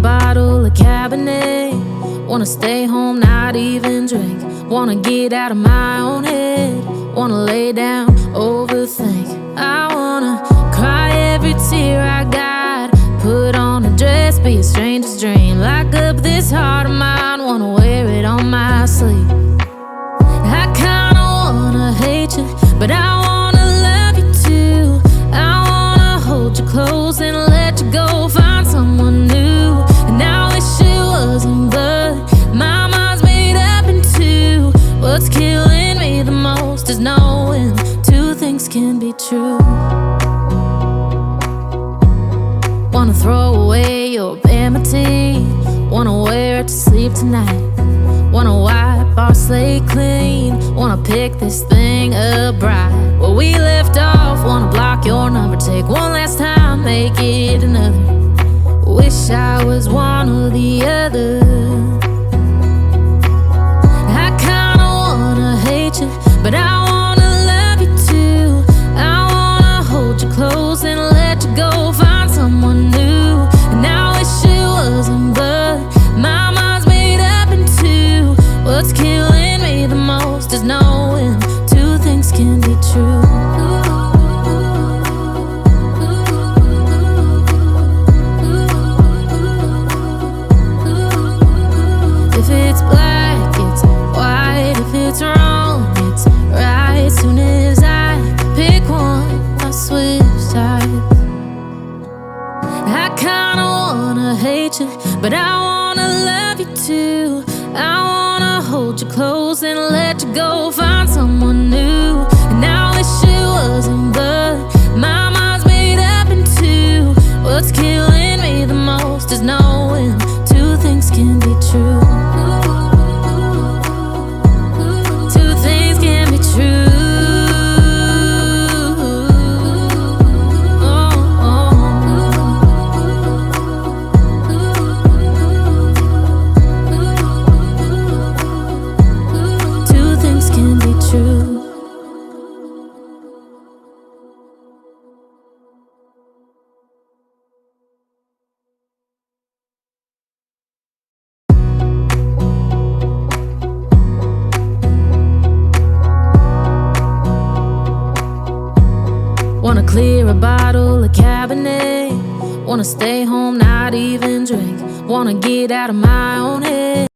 bottle of Cabernet. Wanna stay home, not even drink. Wanna get out of my own head. Wanna lay down, overthink. I wanna cry every tear I got. Put on a dress, be a stranger's dream. Lock up this heart of mine, wanna wear it on my sleeve. I kinda wanna hate you, but I wanna love you too. I wanna hold you close and let you go, find someone new. And I wish it wasn't, but my mind's made up in two. What's killing me the most is knowing two things can be true. Wanna throw away your vanity. Wanna wear it to sleep tonight. Wanna wipe our slate clean. Wanna pick this thing up right where we left off. Wanna block your number, take one last time, make it another. Wish I was one or the other. I kinda wanna hate you, but I wanna love you too. I wanna hold you close and let you go, find someone new. And I wish it wasn't, but my mind's made up in two. What's killing me the most is knowing two things can be true. If it's black, it's white. If it's wrong, it's right. Soon as I pick one, I switch sides. I kinda wanna hate you, but I wanna love you too. I wanna hold you close and let you go, find someone new. And I wish it wasn't, but my mind's made up in two. What's killing me the most is knowing two things can be true. Two things can be true. Wanna clear a bottle of Cabernet. Wanna stay home, not even drink. Wanna get out of my own head.